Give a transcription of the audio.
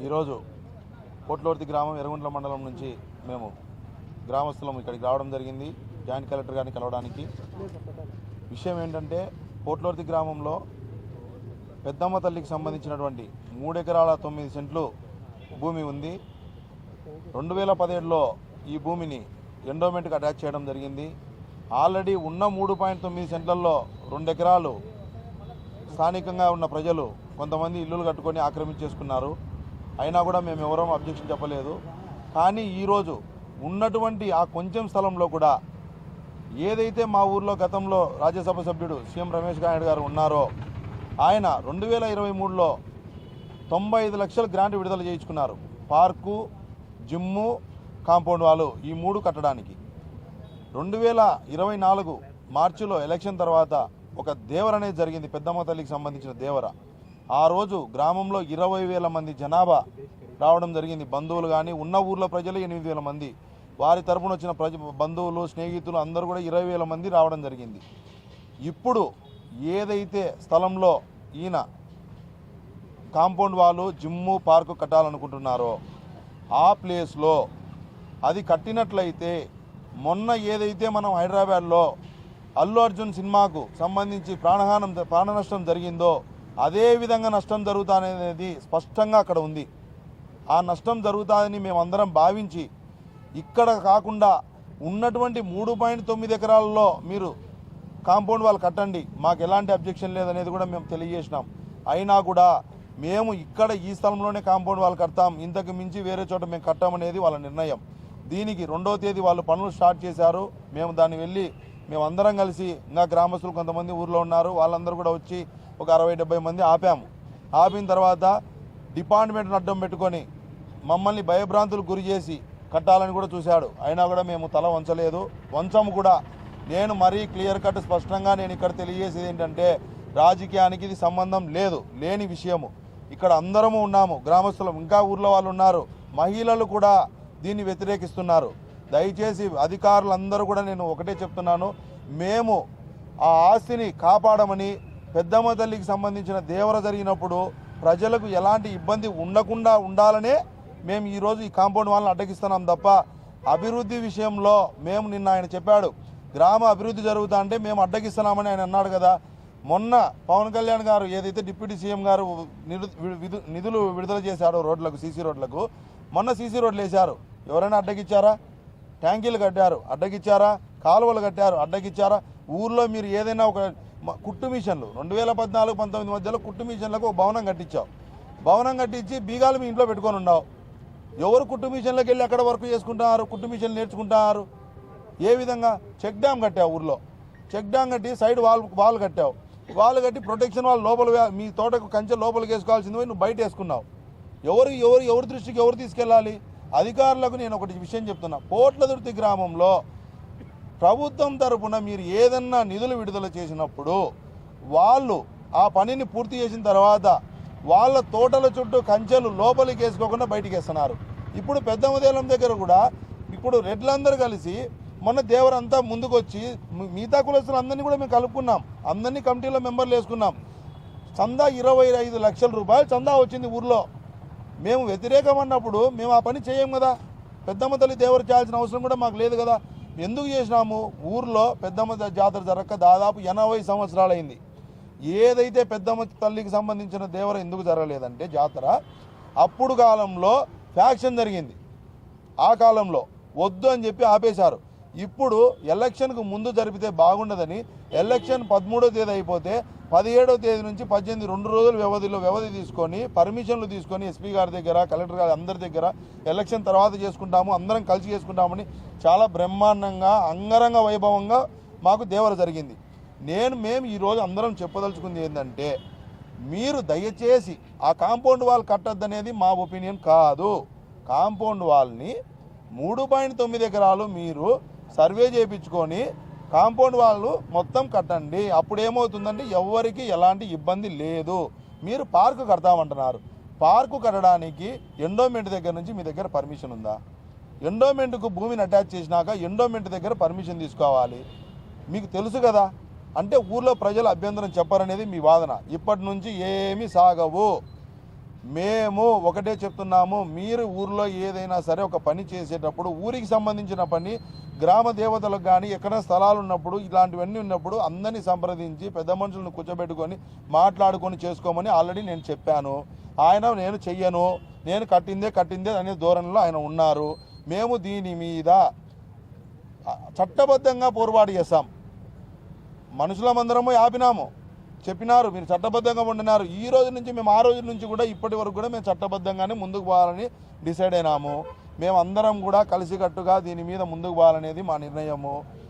ఈరోజు కోట్లూర్తి గ్రామం ఎర్రగుంట్ల మండలం నుంచి మేము గ్రామస్తులం ఇక్కడికి రావడం జరిగింది జాయింట్ కలెక్టర్ గారిని కలవడానికి. విషయం ఏంటంటే కోట్లూర్తి గ్రామంలో పెద్దమ్మ తల్లికి సంబంధించినటువంటి 3 ఎకరాల 9 సెంట్లు భూమి ఉంది. 2017లో ఈ భూమిని ఎండోమెంట్కి అటాచ్ చేయడం జరిగింది. ఆల్రెడీ ఉన్న 3.9 సెంట్లలో 2 ఎకరాలు స్థానికంగా ఉన్న ప్రజలు కొంతమంది ఇల్లులు కట్టుకొని ఆక్రమించేసుకున్నారు. అయినా కూడా మేము ఎవరూ అబ్జెక్షన్ చెప్పలేదు. కానీ ఈరోజు ఉన్నటువంటి ఆ కొంచెం స్థలంలో కూడా ఏదైతే మా ఊర్లో గతంలో రాజ్యసభ సభ్యుడు సీఎం రమేష్ నాయుడు గారు ఉన్నారో ఆయన 2023లో 95 లక్షల గ్రాంట్ విడుదల చేయించుకున్నారు. పార్కు, జిమ్ము, కాంపౌండ్ వాలు ఈ 3 కట్టడానికి. 2024 మార్చిలో ఎలక్షన్ తర్వాత ఒక దేవర అనేది జరిగింది, పెద్దమ్మ తల్లికి సంబంధించిన దేవర. ఆ రోజు గ్రామంలో 20,000 మంది జనాభా రావడం జరిగింది. బంధువులు కానీ ఉన్న ఊర్లో ప్రజలు 8,000 మంది, వారి తరపున వచ్చిన బంధువులు స్నేహితులు అందరూ కూడా 20,000 మంది రావడం జరిగింది. ఇప్పుడు ఏదైతే స్థలంలో ఈయన కాంపౌండ్ వాళ్ళు, జిమ్ము, పార్కు కట్టాలనుకుంటున్నారో ఆ ప్లేస్లో అది కట్టినట్లయితే మొన్న ఏదైతే మనం హైదరాబాద్లో అల్లు అర్జున్ సినిమాకు సంబంధించి ప్రాణ నష్టం జరిగిందో అదే విధంగా నష్టం జరుగుతాననేది స్పష్టంగా అక్కడ ఉంది. ఆ నష్టం జరుగుతుందని మేమందరం భావించి ఇక్కడ కాకుండా ఉన్నటువంటి 3.9 ఎకరాలలో మీరు కాంపౌండ్ వాళ్ళు కట్టండి, మాకు ఎలాంటి అబ్జెక్షన్ లేదనేది కూడా మేము తెలియజేసినాం. అయినా కూడా మేము ఇక్కడ ఈ స్థలంలోనే కాంపౌండ్ వాళ్ళు కడతాం, ఇంతకు మించి వేరే చోట మేము కట్టామనేది వాళ్ళ నిర్ణయం. దీనికి 2వ తేదీ వాళ్ళు పనులు స్టార్ట్ చేశారు. మేము దాన్ని వెళ్ళి మేమందరం కలిసి ఇంకా గ్రామస్తులు కొంతమంది ఊర్లో ఉన్నారు, వాళ్ళందరూ కూడా వచ్చి ఒక 60-70 మంది ఆపాము. ఆపిన తర్వాత డిపార్ట్మెంట్ను అడ్డం పెట్టుకొని మమ్మల్ని భయభ్రాంతులకు గురి చేసి కట్టాలని కూడా చూశాడు. అయినా కూడా మేము తల వంచలేదు, వంచము కూడా. నేను మరీ క్లియర్ కట్ స్పష్టంగా నేను ఇక్కడ తెలియజేసేది ఏంటంటే రాజకీయానికి ఇది సంబంధం లేదు, లేని విషయము. ఇక్కడ అందరము ఉన్నాము, గ్రామస్తులం, ఇంకా ఊర్లో వాళ్ళు ఉన్నారు, మహిళలు కూడా దీన్ని వ్యతిరేకిస్తున్నారు. దయచేసి అధికారులందరూ కూడా నేను ఒకటే చెప్తున్నాను, మేము ఆ ఆస్తిని కాపాడమని, పెద్దమ్మ తల్లికి సంబంధించిన దేవర జరిగినప్పుడు ప్రజలకు ఎలాంటి ఇబ్బంది ఉండకుండా ఉండాలనే మేము ఈరోజు ఈ కాంపౌండ్ వాళ్ళని అడ్డగిస్తున్నాం తప్ప అభివృద్ధి విషయంలో మేము నిన్న ఆయన చెప్పాడు గ్రామ అభివృద్ధి జరుగుతా అంటే మేము అడ్డగిస్తున్నామని ఆయన అన్నాడు కదా. మొన్న పవన్ కళ్యాణ్ గారు ఏదైతే డిప్యూటీ సీఎం గారు నిధులు విడుదల చేశారో రోడ్లకు, సీసీ రోడ్లకు, మొన్న సీసీ రోడ్లు వేశారు, ఎవరైనా అడ్డగిచ్చారా? ట్యాంకీలు కట్టారు, అడ్డగిచ్చారా? కాలువలు కట్టారు, అడ్డగిచ్చారా? ఊర్లో మీరు ఏదైనా ఒక కుట్టు మిషన్లు 2014-19 మధ్యలో కుట్టు మిషన్లకు ఒక భవనం కట్టించావు, భవనం కట్టించి బీగాలు మీ ఇంట్లో పెట్టుకొని ఉన్నావు. ఎవరు కుట్టు మిషన్లకు వెళ్ళి ఎక్కడ వర్క్ చేసుకుంటున్నారు, కుట్టు మిషన్లు నేర్చుకుంటున్నారు? ఏ విధంగా? చెక్ డ్యామ్ కట్టావు, ఊర్లో చెక్ డ్యామ్ కట్టి సైడ్ వాల్ కట్టావు, వాల్ కట్టి ప్రొటెక్షన్ వాల్ లోపల, మీ తోటకు కంచె లోపలికి వేసుకోవాల్సింది పోయి నువ్వు బయట వేసుకున్నావు. ఎవరి దృష్టికి ఎవరు తీసుకెళ్ళాలి? అధికారులకు నేను ఒకటి విషయం చెప్తున్నా, పోట్లదుర్తి గ్రామంలో ప్రభుత్వం తరపున మీరు ఏదన్నా నిధులు విడుదల చేసినప్పుడు వాళ్ళు ఆ పనిని పూర్తి చేసిన తర్వాత వాళ్ళ తోటల చుట్టూ కంచెలు లోపలికి వేసుకోకుండా బయటికి వేస్తున్నారు. ఇప్పుడు పెద్దమదేలం దగ్గర కూడా ఇప్పుడు రెడ్లందరూ కలిసి మొన్న దేవరంతా ముందుకు వచ్చి మిగతా కులస్తులు అందరినీ కూడా మేము కలుపుకున్నాం, అందరినీ కమిటీలో మెంబర్లు వేసుకున్నాం. చందా 25 లక్షల రూపాయలు చందా వచ్చింది ఊర్లో. మేము వ్యతిరేకం అన్నప్పుడు మేము ఆ పని చేయం కదా, పెద్దమ్మ తల్లి దేవరు చేయాల్సిన అవసరం కూడా మాకు లేదు కదా. ఎందుకు చేసినాము? ఊర్లో పెద్దమ్మ జాతర జరగక దాదాపు 80 సంవత్సరాలైంది. ఏదైతే పెద్దమ్మ తల్లికి సంబంధించిన దేవర ఎందుకు జరగలేదంటే జాతర అప్పుడు కాలంలో ఫ్యాక్షన్ జరిగింది, ఆ కాలంలో వద్దు అని చెప్పి ఆపేశారు. ఇప్పుడు ఎలక్షన్కు ముందు జరిపితే బాగుండదని ఎలక్షన్ 13వ తేదీ అయిపోతే 17వ తేదీ నుంచి 18 2 రోజుల వ్యవధి తీసుకొని పర్మిషన్లు తీసుకొని ఎస్పీ గారి దగ్గర, కలెక్టర్ గారి అందరి దగ్గర ఎలక్షన్ తర్వాత చేసుకుంటాము, అందరం కలిసి చేసుకుంటామని చాలా బ్రహ్మాండంగా అంగరంగ వైభవంగా మాకు దేవర జరిగింది. మేము ఈరోజు అందరం చెప్పదలుచుకుంది ఏంటంటే మీరు దయచేసి ఆ కాంపౌండ్ వాల్ కట్టద్దనేది మా ఒపీనియన్ కాదు. కాంపౌండ్ వాల్ని 3.9 ఎకరాలు మీరు సర్వే చేయించుకొని కాంపౌండ్ వాళ్ళు మొత్తం కట్టండి. అప్పుడు ఏమవుతుందంటే ఎవరికి ఎలాంటి ఇబ్బంది లేదు. మీరు పార్కు కడతామంటున్నారు, పార్కు కట్టడానికి ఎండోమెంట్ దగ్గర నుంచి మీ దగ్గర పర్మిషన్ ఉందా? ఎండోమెంట్కు భూమిని అటాచ్ చేసినాక ఎండోమెంట్ దగ్గర పర్మిషన్ తీసుకోవాలి, మీకు తెలుసు కదా. అంటే ఊర్లో ప్రజలు అభ్యంతరం చెప్పారనేది మీ వాదన. ఇప్పటి నుంచి ఏమీ సాగవు. మేము ఒకటే చెప్తున్నాము, మీరు ఊర్లో ఏదైనా సరే ఒక పని చేసేటప్పుడు ఊరికి సంబంధించిన పని గ్రామ దేవతలకు కానీ ఎక్కడ స్థలాలు ఉన్నప్పుడు ఇలాంటివన్నీ ఉన్నప్పుడు అందరినీ సంప్రదించి పెద్ద మనుషులను కూర్చోబెట్టుకొని మాట్లాడుకొని చేసుకోమని ఆల్రెడీ నేను చెప్పాను. ఆయన నేను చెయ్యను, నేను కట్టిందే అనే ధోరణిలో ఆయన ఉన్నారు. మేము దీని మీద చట్టబద్ధంగా పోరాడు చేస్తాం. మనుషులమందరము ఆపినాము, చెప్పినారు మీరు చట్టబద్ధంగా ఉండినారు. ఈ రోజు నుంచి మేము ఆ రోజు నుంచి కూడా ఇప్పటి వరకు కూడా మేము చట్టబద్ధంగానే ముందుకు పోవాలని డిసైడ్ అయినాము. మేమందరం కూడా కలిసికట్టుగా దీని మీద ముందుకు పోవాలనేది మా నిర్ణయము.